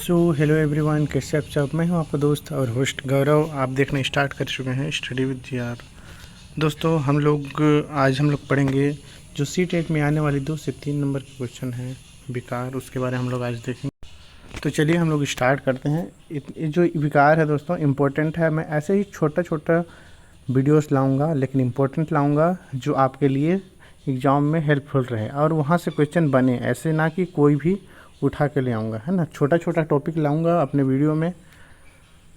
Hello everyone, कैसे आप सब। मैं हूं आपका दोस्त और होस्ट गौरव। आप देखना स्टार्ट कर चुके हैं स्टडी विद जीआर। दोस्तों आज हम लोग पढ़ेंगे जो C-TET में आने वाली 2 से 3 नंबर के क्वेश्चन हैं विकार, उसके बारे में हम लोग आज देखेंगे। तो चलिए हम लोग स्टार्ट करते हैं। ये जो विकार है दोस्तों इम्पोर्टेंट है। मैं ऐसे ही छोटा छोटा वीडियोस लाऊंगा, लेकिन इम्पोर्टेंट लाऊंगा जो आपके लिए एग्ज़ाम में हेल्पफुल रहे और वहाँ से क्वेश्चन बने। ऐसे ना कि कोई भी उठा के ले आऊँगा, है ना। छोटा छोटा टॉपिक लाऊंगा अपने वीडियो में,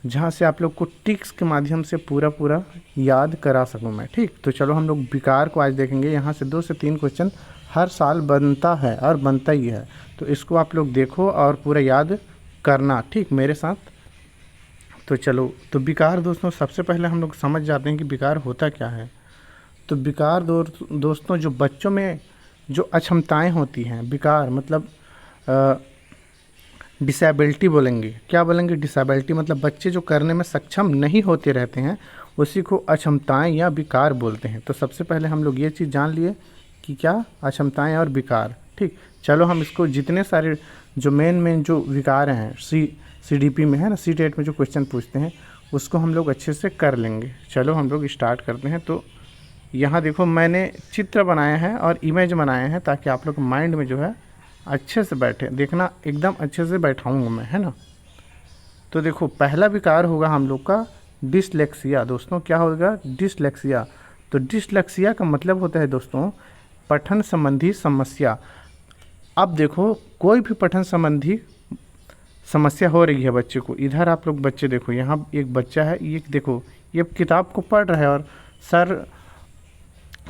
जहाँ से आप लोग को टिक्स के माध्यम से पूरा याद करा सकूँ मैं। ठीक, तो चलो हम लोग विकार को आज देखेंगे। यहाँ से 2 से 3 क्वेश्चन हर साल बनता है और बनता ही है, तो इसको आप लोग देखो और पूरा याद करना, ठीक, मेरे साथ। तो चलो, तो विकार दोस्तों सबसे पहले हम लोग समझ जाते हैं कि विकार होता क्या है। तो विकार दोस्तों जो बच्चों में जो अक्षमताएँ होती हैं, विकार मतलब डिसेबिलिटी बोलेंगे। क्या बोलेंगे? डिसेबिलिटी मतलब बच्चे जो करने में सक्षम नहीं होते रहते हैं, उसी को अक्षमताएं या विकार बोलते हैं। तो सबसे पहले हम लोग ये चीज़ जान लिए कि क्या अक्षमताएं और विकार। ठीक, चलो हम इसको जितने सारे जो मेन जो विकार हैं CDP में है ना, C-TET में जो क्वेश्चन पूछते हैं उसको हम लोग अच्छे से कर लेंगे। चलो हम लोग स्टार्ट करते हैं। तो यहाँ देखो, मैंने चित्र बनाया है और इमेज बनाए हैं ताकि आप लोग माइंड में जो है अच्छे से बैठे। देखना, एकदम अच्छे से बैठाऊंगा मैं, है ना। तो देखो, पहला विकार होगा हम लोग का डिसलेक्सिया। दोस्तों क्या होगा? डिसलेक्सिया। तो डिसलेक्सिया का मतलब होता है दोस्तों पठन संबंधी समस्या। अब देखो, कोई भी पठन संबंधी समस्या हो रही है बच्चे को। इधर आप लोग बच्चे देखो, यहाँ एक बच्चा है, ये देखो, ये किताब को पढ़ रहा है और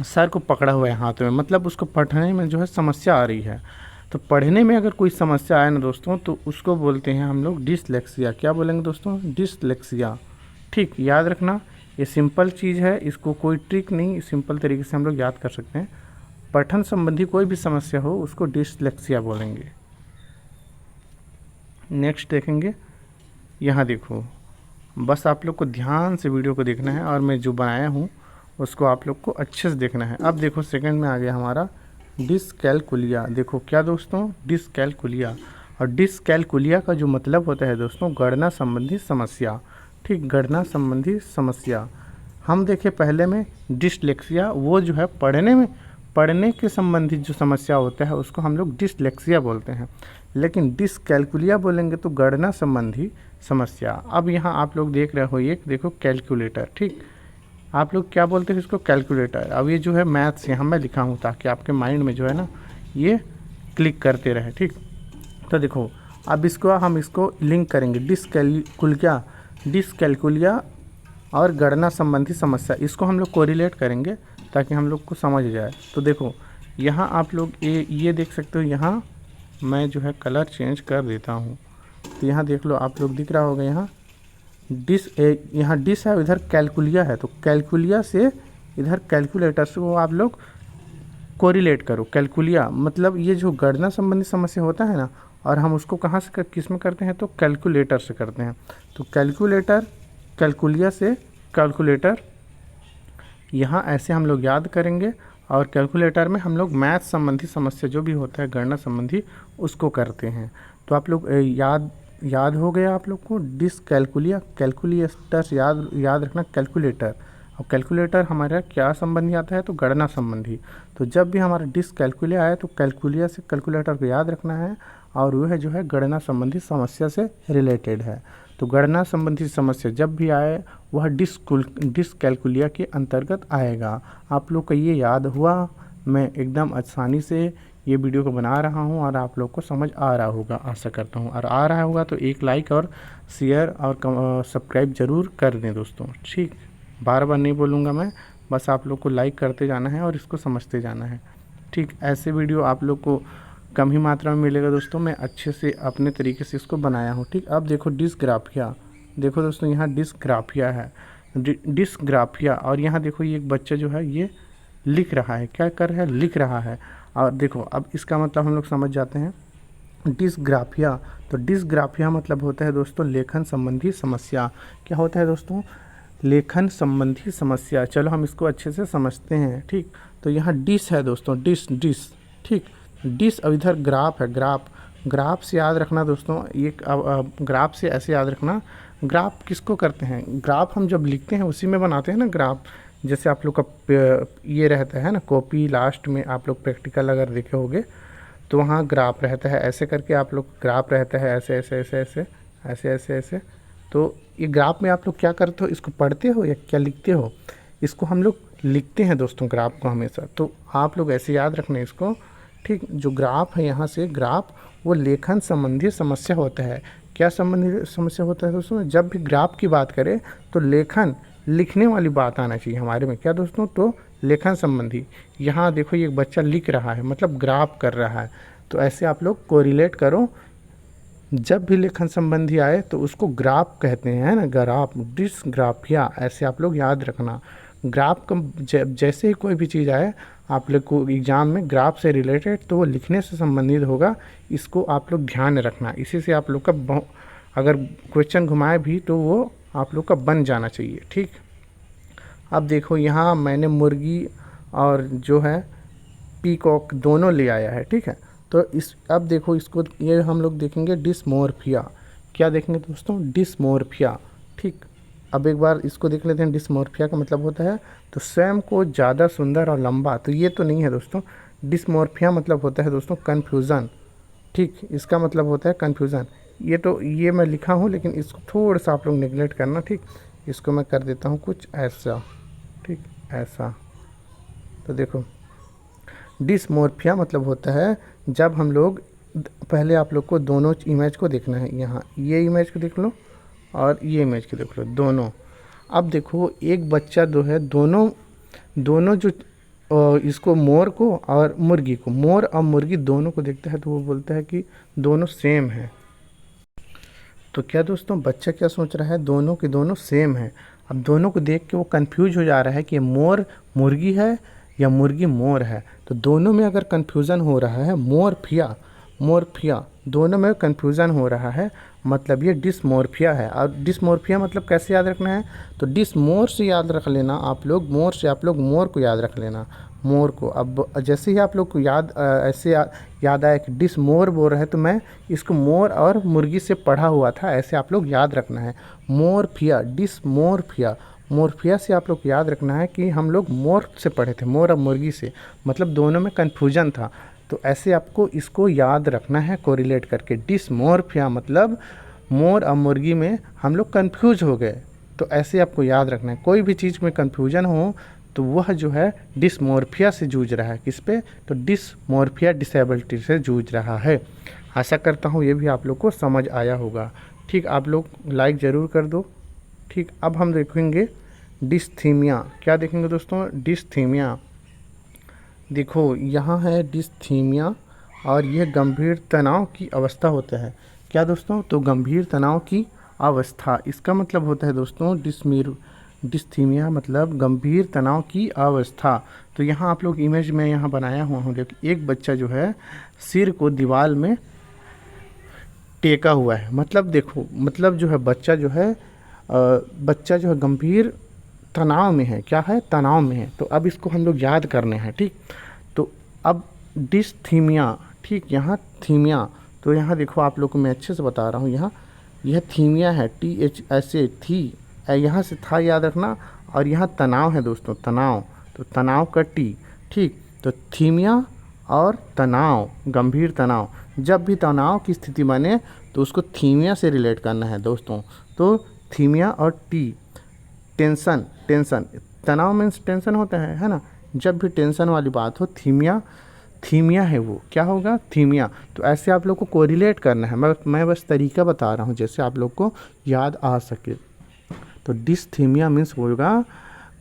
सर को पकड़ा हुआ है हाथ में, मतलब उसको पढ़ने में जो है समस्या आ रही है। तो पढ़ने में अगर कोई समस्या आए ना दोस्तों, तो उसको बोलते हैं हम लोग डिसलेक्सिया। क्या बोलेंगे दोस्तों? डिसलेक्सिया। ठीक, याद रखना, ये सिंपल चीज़ है, इसको कोई ट्रिक नहीं, सिंपल तरीके से हम लोग याद कर सकते हैं। पठन संबंधी कोई भी समस्या हो उसको डिसलेक्सिया बोलेंगे। नेक्स्ट देखेंगे, यहाँ देखो, बस आप लोग को ध्यान से वीडियो को देखना है और मैं जो बनाया हूँ उसको आप लोग को अच्छे से देखना है। अब देखो, सेकंड में आ गया हमारा डिसकैलकुलिया। देखो क्या दोस्तों? डिसकैलकुलिया। और डिसकैलकुलिया का जो मतलब होता है दोस्तों गणना संबंधी समस्या। ठीक, गणना संबंधी समस्या। हम देखें पहले में डिसलेक्सिया, वो जो है पढ़ने के संबंधित जो समस्या होता है उसको हम लोग डिसलेक्सिया बोलते हैं। लेकिन डिसकैलकुलिया बोलेंगे तो गणना संबंधी समस्या। अब यहाँ आप लोग देख रहे हो, एक देखो कैलकुलेटर। ठीक, आप लोग क्या बोलते हैं इसको? कैलकुलेटर। अब ये जो है मैथ्स यहाँ मैं लिखा हूँ ताकि आपके माइंड में जो है ना ये क्लिक करते रहे। ठीक, तो देखो, अब हम इसको लिंक करेंगे डिसकैलकुलिया और गणना संबंधी समस्या। इसको हम लोग कोरिलेट करेंगे ताकि हम लोग को समझ जाए। तो देखो, यहाँ आप लोग ये देख सकते हो, यहाँ मैं जो है कलर चेंज कर देता हूँ। तो यहाँ देख लो, आप लोग दिख रहा होगा, यहाँ डिस है, इधर कैलकुलिया है। तो कैलकुलिया से इधर कैलकुलेटर से वो आप लोग कोरिलेट करो। कैलकुलिया मतलब ये जो गणना संबंधी समस्या होता है ना, और हम उसको कहाँ से किस में करते हैं? तो कैलकुलेटर से करते हैं। तो कैलकुलेटर, कैलकुलिया से कैलकुलेटर, यहाँ ऐसे हम लोग याद करेंगे। और कैलकुलेटर में हम लोग मैथ संबंधी समस्या जो भी होता है गणना संबंधी उसको करते हैं। तो आप लोग याद हो गया आप लोग को डिसकैलकुलिया। कैलकुलेटर से याद रखना कैलकुलेटर। और कैलकुलेटर हमारा क्या संबंधी आता है? तो गणना संबंधी। तो जब भी हमारा डिसकैलकुलिया आए तो कैलकुलिया से कैलकुलेटर को याद रखना है, और वह जो है गणना संबंधी समस्या से रिलेटेड है। तो गणना संबंधी समस्या जब भी आए वह डिसकैलकुलिया के अंतर्गत आएगा। आप लोग को ये याद हुआ? मैं एकदम आसानी से ये वीडियो को बना रहा हूँ और आप लोग को समझ आ रहा होगा, आशा करता हूँ। और आ रहा होगा तो एक लाइक और शेयर और सब्सक्राइब ज़रूर कर दें दोस्तों। ठीक, बार बार नहीं बोलूँगा मैं, बस आप लोग को लाइक करते जाना है और इसको समझते जाना है। ठीक, ऐसे वीडियो आप लोग को कम ही मात्रा में मिलेगा दोस्तों। मैं अच्छे से अपने तरीके से इसको बनाया हूँ। ठीक, अब देखो डिसग्राफिया। देखो दोस्तों, यहाँ डिसग्राफिया है, डिसग्राफिया। और यहाँ देखो, ये एक बच्चा जो है ये लिख रहा है। क्या कर रहा है? लिख रहा है। और देखो, अब इसका मतलब हम लोग समझ जाते हैं डिसग्राफिया। तो डिसग्राफिया मतलब होता है दोस्तों लेखन संबंधी समस्या। क्या होता है दोस्तों? लेखन संबंधी समस्या। चलो हम इसको अच्छे से समझते हैं। ठीक, तो यहाँ डिस है दोस्तों, डिस। ठीक, डिस। और इधर ग्राफ है, ग्राफ से याद रखना दोस्तों, ये ग्राफ से ऐसे याद रखना, ग्राफ किसको करते हैं, ग्राफ हम जब लिखते हैं उसी में बनाते हैं ना ग्राफ। जैसे आप लोग का ये रहता है ना कॉपी, लास्ट में आप लोग प्रैक्टिकल अगर देखे होगे तो वहाँ ग्राफ रहता है, ऐसे करके आप लोग ग्राफ रहता है, ऐसे ऐसे ऐसे ऐसे ऐसे ऐसे ऐसे। तो ये ग्राफ में आप लोग क्या करते हो, इसको पढ़ते हो या क्या लिखते हो, इसको हम लोग लिखते हैं दोस्तों ग्राफ को हमेशा। तो आप लोग ऐसे याद रखना इसको, ठीक। जो ग्राफ है यहाँ से ग्राफ वो लेखन संबंधी समस्या होता है। क्या संबंधी समस्या होता है दोस्तों, जब भी ग्राफ की बात करें तो लेखन, लिखने वाली बात आना चाहिए हमारे में, क्या दोस्तों, तो लेखन संबंधी। यहाँ देखो ये एक बच्चा लिख रहा है मतलब ग्राफ कर रहा है, तो ऐसे आप लोग कोरिलेट करो। जब भी लेखन संबंधी आए तो उसको ग्राफ कहते हैं ना, ग्राफ, डिस्ग्राफिया, ऐसे आप लोग याद रखना। ग्राफ का जैसे ही कोई भी चीज़ आए आप लोग को एग्ज़ाम में ग्राफ से रिलेटेड, तो वो लिखने से संबंधित होगा, इसको आप लोग ध्यान रखना। इसी से आप लोग का अगर क्वेश्चन घुमाए भी तो वो आप लोग का बन जाना चाहिए, ठीक। अब देखो यहाँ मैंने मुर्गी और जो है पीकॉक दोनों ले आया है, ठीक है। तो इस अब देखो इसको, ये हम लोग देखेंगे डिस्मोर्फिया। क्या देखेंगे दोस्तों, डिस्मोर्फिया, ठीक। अब एक बार इसको देख लेते हैं। डिस्मोर्फिया का मतलब होता है तो स्वयं को ज़्यादा सुंदर और लंबा, तो ये तो नहीं है दोस्तों। डिस्मोर्फिया मतलब होता है दोस्तों कन्फ्यूज़न, ठीक। इसका मतलब होता है कन्फ्यूज़न। ये तो ये मैं लिखा हूँ लेकिन इसको थोड़ा सा आप लोग नेगलेक्ट करना, ठीक। इसको मैं कर देता हूँ कुछ ऐसा, ठीक, ऐसा। तो देखो डिस्मोर्फिया मतलब होता है जब हम लोग, पहले आप लोग को दोनों इमेज को देखना है, यहाँ ये इमेज को देख लो और ये इमेज को देख लो दोनों। अब देखो एक बच्चा जो है दोनों दोनों जो इसको मोर को और मुर्गी को, मोर और मुर्गी दोनों को देखता है तो वो बोलता है कि दोनों सेम है। तो क्या दोस्तों बच्चा क्या सोच रहा है, दोनों के दोनों सेम है। अब दोनों को देख के वो कंफ्यूज हो जा रहा है कि मोर मुर्गी है या मुर्गी मोर है। तो दोनों में अगर कंफ्यूजन हो रहा है, मोरफिया मोरफिया दोनों में कंफ्यूजन हो रहा है, मतलब ये डिस्मोर्फिया है। और डिस्मोर्फिया मतलब कैसे याद रखना है, तो डिस्मोर से याद रख लेना आप लोग, मोर से आप लोग मोर को याद रख लेना, मोर को। अब जैसे ही आप लोग को ऐसे याद आया कि डिस्मोर बोल रहे हैं तो मैं इसको मोर और मुर्गी से पढ़ा हुआ था, ऐसे आप लोग याद रखना है। मोरफिया, डिस्मोरफिया, मोरफिया से आप लोग याद रखना है कि हम लोग मोर से पढ़े थे, मोर और मुर्गी से, मतलब दोनों में कन्फ्यूजन था। तो ऐसे आपको इसको याद रखना है कोरिलेट करके। डिस्मोरफिया मतलब मोर और मुर्गी में हम लोग कन्फ्यूज हो गए, तो ऐसे आपको याद रखना है। कोई भी चीज़ में कन्फ्यूजन हो तो वह जो है डिस्मोर्फिया से जूझ रहा है, किस पे, तो डिस्मोर्फिया, डिसेबिलिटी से जूझ रहा है। आशा करता हूँ ये भी आप लोग को समझ आया होगा, ठीक। आप लोग लाइक ज़रूर कर दो, ठीक। अब हम देखेंगे डिस्थीमिया। क्या देखेंगे दोस्तों, डिस्थीमिया। देखो यहाँ है डिस्थीमिया और यह गंभीर तनाव की अवस्था होता है। क्या दोस्तों, तो गंभीर तनाव की अवस्था, इसका मतलब होता है दोस्तों डिस्थीमिया मतलब गंभीर तनाव की अवस्था। तो यहाँ आप लोग इमेज में यहाँ बनाया हुआ हूँ, देखिए एक बच्चा जो है सिर को दीवार में टेका हुआ है, मतलब देखो, मतलब जो है बच्चा जो है गंभीर तनाव में है। क्या है, तनाव में है। तो अब इसको हम लोग याद करने हैं, ठीक। तो अब डिस्थीमिया, ठीक, यहाँ थीमिया, तो यहाँ देखो आप लोग को मैं अच्छे से बता रहा हूँ, यहाँ यह थीमिया है, TH ऐसे थी, यहाँ से था याद रखना, और यहाँ तनाव है दोस्तों, तनाव, तो तनाव का T, ठीक। तो थीमिया और तनाव, गंभीर तनाव, जब भी तनाव की स्थिति बने तो उसको थीमिया से रिलेट करना है दोस्तों। तो थीमिया और T, टेंशन, टेंशन, तनाव मीन्स टेंशन होता है ना, जब भी टेंशन वाली बात हो, थीमिया है वो, क्या होगा, थीमिया। तो ऐसे आप लोग को कोरिलेट करना है, मैं बस तरीका बता रहा हूँ जैसे आप लोग को याद आ सके। तो डिस्थीमिया मीन्स होगा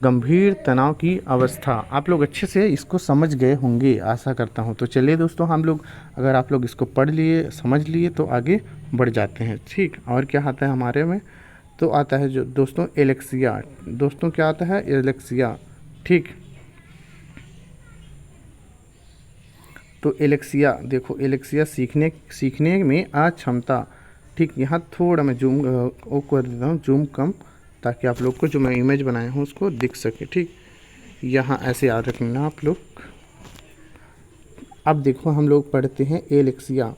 गंभीर तनाव की अवस्था। आप लोग अच्छे से इसको समझ गए होंगे, आशा करता हूँ। तो चलिए दोस्तों, हम लोग अगर आप लोग इसको पढ़ लिए, समझ लिए, तो आगे बढ़ जाते हैं, ठीक। और क्या आता है हमारे में, तो आता है जो दोस्तों एलेक्सिया। दोस्तों क्या आता है, एलेक्सिया, ठीक। तो एलेक्सिया, देखो एलेक्सिया सीखने में अक्षमता, ठीक। यहाँ थोड़ा मैं जूम वो कर देता हूँ, जूम कम, ताकि आप लोग को जो मैं इमेज बनाया हूँ उसको दिख सके, ठीक। यहाँ ऐसे याद रखना आप लोग। अब देखो हम लोग पढ़ते हैं एलेक्सिया,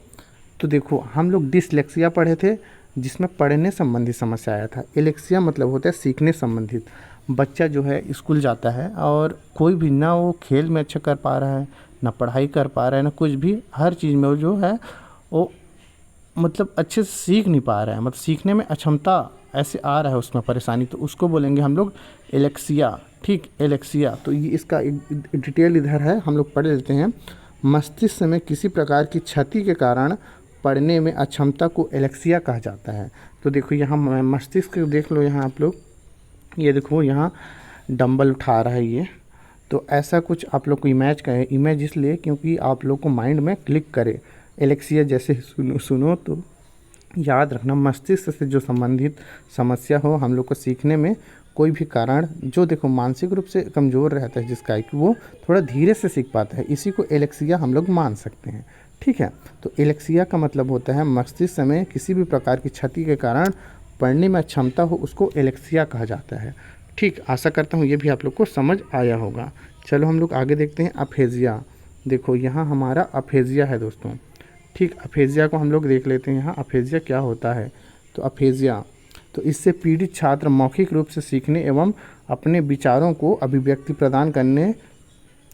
तो देखो हम लोग डिसलेक्सिया पढ़े थे जिसमें पढ़ने संबंधी समस्या आया था। एलेक्सिया मतलब होता है सीखने संबंधित। बच्चा जो है स्कूल जाता है और कोई भी ना वो खेल में अच्छा कर पा रहा है, ना पढ़ाई कर पा रहा है, ना कुछ भी, हर चीज़ में वो जो है वो मतलब अच्छे से सीख नहीं पा रहा है, मतलब सीखने में अक्षमता ऐसे आ रहा है उसमें परेशानी, तो उसको बोलेंगे हम लोग एलेक्सिया। ठीक, एलेक्सिया। तो ये इसका एक डिटेल इधर है, हम लोग पढ़ लेते हैं। मस्तिष्क में किसी प्रकार की क्षति के कारण पढ़ने में अक्षमता को एलेक्सिया कहा जाता है। तो देखो यहाँ मस्तिष्क देख लो, यहाँ आप लोग ये देखो यहाँ डंबल उठा रहा है ये, तो ऐसा कुछ आप लोग को इमेज का है। इमेज इसलिए क्योंकि आप लोग को माइंड में क्लिक करे। एलेक्सिया जैसे सुनो तो याद रखना, मस्तिष्क से जो संबंधित समस्या हो, हम लोग को सीखने में कोई भी कारण, जो देखो मानसिक रूप से कमज़ोर रहता है जिसका कि वो थोड़ा धीरे से सीख पाता है, इसी को एलेक्सिया हम लोग मान सकते हैं। ठीक है, तो एलेक्सिया का मतलब होता है मस्तिष्क में किसी भी प्रकार की क्षति के कारण पढ़ने में अक्षमता हो, उसको एलेक्सिया कहा जाता है। ठीक, आशा करता हूँ ये भी आप लोग को समझ आया होगा। चलो हम लोग आगे देखते हैं अफेजिया। देखो यहाँ हमारा अफेजिया है दोस्तों। ठीक, अफेजिया को हम लोग देख लेते हैं। यहाँ अफेजिया क्या होता है, तो अफेजिया, तो इससे पीड़ित छात्र मौखिक रूप से सीखने एवं अपने विचारों को अभिव्यक्ति प्रदान करने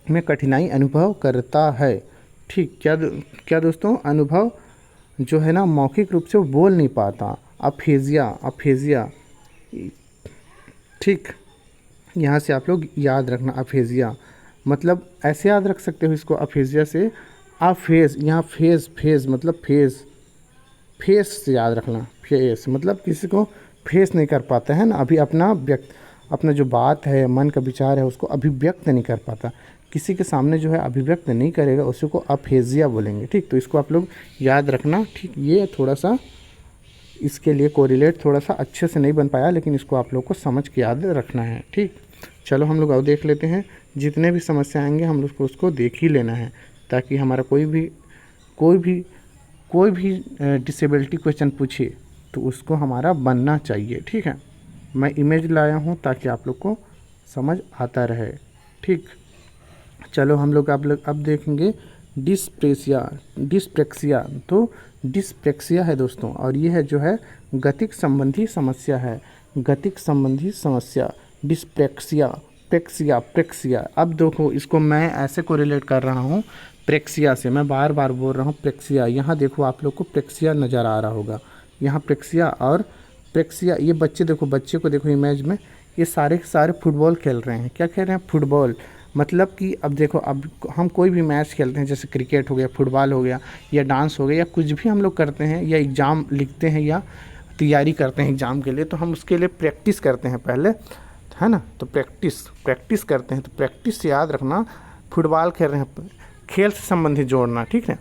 में कठिनाई अनुभव करता है। ठीक, क्या दोस्तों, अनुभव जो है ना, मौखिक रूप से वो बोल नहीं पाता। अफेजिया। ठीक, यहाँ से आप लोग याद रखना अफेजिया, मतलब ऐसे याद रख सकते हो इसको अफेजिया से। फेज, यहाँ फेज मतलब फेस से याद रखना। फेस मतलब किसी को फेस नहीं कर पाता है ना, अभी अपना जो बात है, मन का विचार है, उसको अभिव्यक्त नहीं कर पाता, किसी के सामने जो है अभिव्यक्त नहीं करेगा, उसी को अफेजिया बोलेंगे। ठीक, तो इसको आप लोग याद रखना। ठीक, ये थोड़ा सा इसके लिए कोरिलेट थोड़ा सा अच्छे से नहीं बन पाया, लेकिन इसको आप लोग को समझ के याद रखना है। ठीक, चलो हम लोग अब देख लेते हैं। जितने भी समस्या आएंगे हम लोग को उसको देख ही लेना है, ताकि हमारा कोई भी डिसेबिलिटी क्वेश्चन पूछे तो उसको हमारा बनना चाहिए। ठीक है, मैं इमेज लाया हूँ ताकि आप लोग को समझ आता रहे। ठीक, चलो हम लोग अब देखेंगे डिस्प्रेक्सिया। तो डिस्प्रेक्सिया है दोस्तों, और ये है जो है गतिक संबंधी समस्या है। गतिक संबंधी समस्या प्रेक्सिया। अब देखो इसको मैं ऐसे को रिलेट कर रहा हूँ प्रेक्सिया से, मैं बार बार बोल रहा हूँ प्रेक्सिया। यहाँ देखो आप लोग को प्रेक्सिया नज़र आ रहा होगा, यहाँ प्रेक्सिया और प्रेक्सिया। ये बच्चे को देखो इमेज में, ये सारे के सारे फुटबॉल खेल रहे हैं। क्या खेल रहे हैं? फुटबॉल। मतलब कि अब देखो, अब हम कोई भी मैच खेलते हैं, जैसे क्रिकेट हो गया, फुटबॉल हो गया, या डांस हो गया, या कुछ भी हम लोग करते हैं, या एग्ज़ाम लिखते हैं या तैयारी करते हैं एग्ज़ाम के लिए, तो हम उसके लिए प्रैक्टिस करते हैं पहले, है ना। तो प्रैक्टिस करते हैं, तो प्रैक्टिस से याद रखना फुटबॉल खेल रहे हैं, खेल से संबंधित जोड़ना। ठीक है,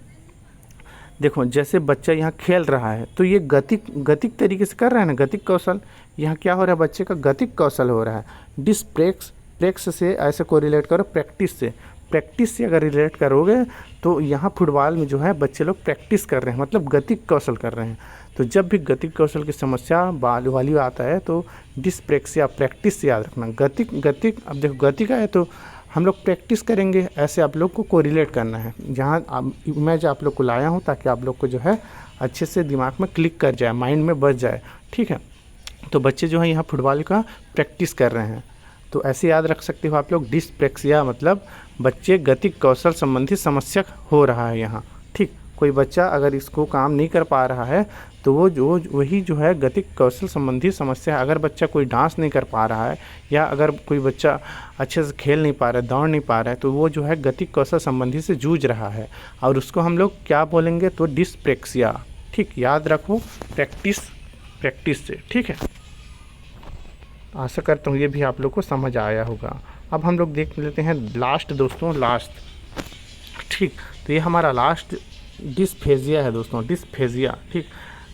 देखो जैसे बच्चा यहाँ खेल रहा है तो ये गतिक तरीके से कर रहा है ना, गतिक कौशल। यहाँ क्या हो रहा है, बच्चे का गतिक कौशल हो रहा है। प्रेक्स से ऐसे को रिलेट करो प्रैक्टिस से अगर रिलेट करोगे तो यहाँ फुटबॉल में जो है बच्चे लोग प्रैक्टिस कर रहे हैं, मतलब गतिक कौशल कर रहे हैं। तो जब भी गतिक कौशल की समस्या वाली आता है तो डिस्प्रेक्सिया प्रैक्टिस से याद रखना। गतिक अब देखो गति का है तो हम लोग प्रैक्टिस करेंगे, ऐसे आप लोग को कोरिलेट करना है। जहाँ मैं जो आप लोग को लाया हूँ ताकि आप लोग को जो है अच्छे से दिमाग में क्लिक कर जाए, माइंड में बस जाए। ठीक है, तो बच्चे जो है यहाँ फुटबॉल का प्रैक्टिस कर रहे हैं, तो ऐसे याद रख सकते हो आप लोग डिस्प्रेक्सिया मतलब बच्चे गतिक कौशल संबंधी समस्या हो रहा है यहाँ। ठीक, कोई बच्चा अगर इसको काम नहीं कर पा रहा है तो वही जो है गतिक कौशल संबंधी समस्या है। अगर बच्चा कोई डांस नहीं कर पा रहा है, या अगर कोई बच्चा अच्छे से खेल नहीं पा रहा है, दौड़ नहीं पा रहा है, तो वो जो है गतिक कौशल संबंधी से जूझ रहा है, और उसको हम लोग क्या बोलेंगे, तो डिस्प्रेक्सिया। ठीक, याद रखो प्रैक्टिस से। ठीक है, आशा करता हूँ ये भी आप लोग को समझ आया होगा। अब हम लोग देख लेते हैं लास्ट। ठीक, तो ये हमारा लास्ट डिस्फेजिया है दोस्तों, डिस्फेजिया। ठीक,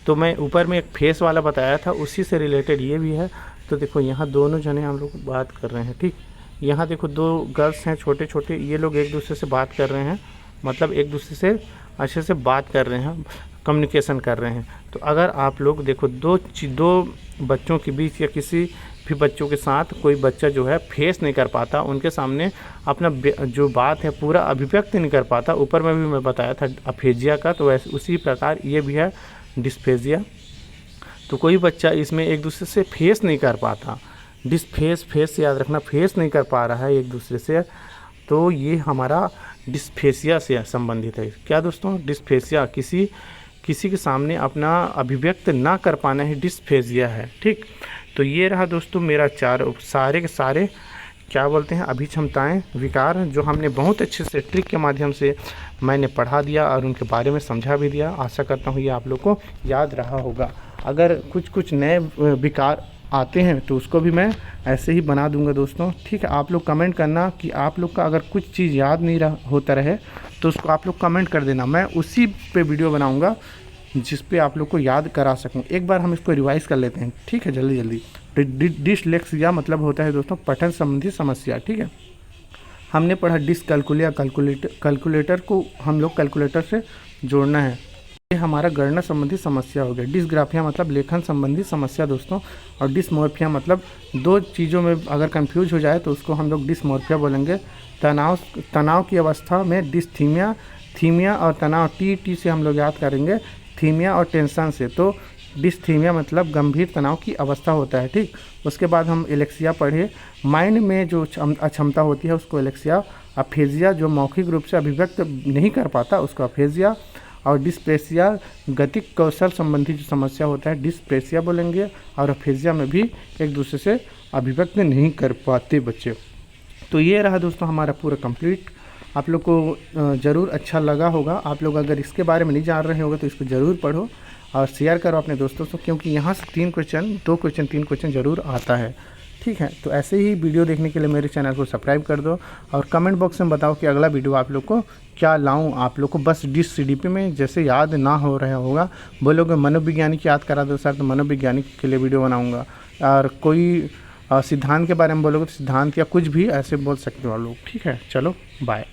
तो मैं ऊपर में एक फेस वाला बताया था, उसी से रिलेटेड ये भी है। तो देखो यहाँ दोनों जने हम लोग बात कर रहे हैं। ठीक, यहाँ देखो दो गर्ल्स हैं छोटे छोटे, ये लोग एक दूसरे से बात कर रहे हैं, मतलब एक दूसरे से अच्छे से बात कर रहे हैं। कम्युनिकेशन कर रहे हैं। तो अगर आप लोग देखो दो बच्चों के बीच या किसी भी बच्चों के साथ कोई बच्चा जो है फेस नहीं कर पाता, उनके सामने अपना जो बात है पूरा अभिव्यक्त नहीं कर पाता, ऊपर में भी मैं बताया था अफेजिया का, तो वैसे उसी प्रकार ये भी है डिस्फेजिया। तो कोई बच्चा इसमें एक दूसरे से फेस नहीं कर पाता, फेस याद रखना, फेस नहीं कर पा रहा है एक दूसरे से, तो ये हमारा डिस्फेसिया से संबंधित है। क्या दोस्तों? डिस्फेसिया, किसी के सामने अपना अभिव्यक्त ना कर पाना ही डिस्फेसिया है। ठीक, तो ये रहा दोस्तों मेरा सारे के सारे क्या बोलते हैं अभिक्षमताएं, विकार, जो हमने बहुत अच्छे से ट्रिक के माध्यम से मैंने पढ़ा दिया और उनके बारे में समझा भी दिया। आशा करता हूँ ये आप लोग को याद रहा होगा। अगर कुछ नए विकार आते हैं तो उसको भी मैं ऐसे ही बना दूंगा दोस्तों। ठीक है, आप लोग कमेंट करना कि आप लोग का अगर कुछ चीज़ याद नहीं होता रहे तो उसको आप लोग कमेंट कर देना, मैं उसी पे वीडियो बनाऊंगा जिस पे आप लोग को याद करा सकूं। एक बार हम इसको रिवाइज़ कर लेते हैं, ठीक है, जल्दी। डिसलेक्सिया मतलब होता है दोस्तों पठन संबंधी समस्या। ठीक है, हमने पढ़ा डिसकैलकुलिया, कैलकुलेटर को हम लोग कैलकुलेटर से जोड़ना है, ये हमारा गणना संबंधी समस्या हो गया। डिसग्राफिया मतलब लेखन संबंधी समस्या दोस्तों, और डिसमोर्फिया मतलब दो चीज़ों में अगर कंफ्यूज हो जाए तो उसको हम लोग डिसमोर्फिया बोलेंगे। तनाव की अवस्था में थीमिया और तनाव टी से हम लोग याद करेंगे, थीमिया और टेंशन से, तो डिसथीमिया मतलब गंभीर तनाव की अवस्था होता है। ठीक, उसके बाद हम एलेक्सिया पढ़े, माइंड में जो अक्षमता होती है उसको एलेक्सिया। अफेजिया जो मौखिक रूप से अभिव्यक्त नहीं कर पाता उसको अफेजिया। और डिस्प्रेसिया गतिक कौशल संबंधी जो समस्या होता है डिस्प्रेसिया बोलेंगे। और अफेजिया में भी एक दूसरे से अभिव्यक्त नहीं कर पाते बच्चे। तो ये रहा दोस्तों हमारा पूरा कंप्लीट। आप लोग को ज़रूर अच्छा लगा होगा। आप लोग अगर इसके बारे में नहीं जान रहे होगे तो इसको ज़रूर पढ़ो और शेयर करो अपने दोस्तों से, क्योंकि यहाँ से 3 क्वेश्चन ज़रूर आता है। ठीक है, तो ऐसे ही वीडियो देखने के लिए मेरे चैनल को सब्सक्राइब कर दो और कमेंट बॉक्स में बताओ कि अगला वीडियो आप लोग को क्या लाऊं। आप लोग को बस CDP में जैसे याद ना हो रहा होगा, बोलोगे मनोवैज्ञानिक याद करा दो सर, तो मनोवैज्ञानिक के लिए वीडियो बनाऊंगा। और कोई सिद्धांत के बारे में बोलोगे तो सिद्धांत या कुछ भी ऐसे बोल सकते हो आप लोग। ठीक है, चलो बाय।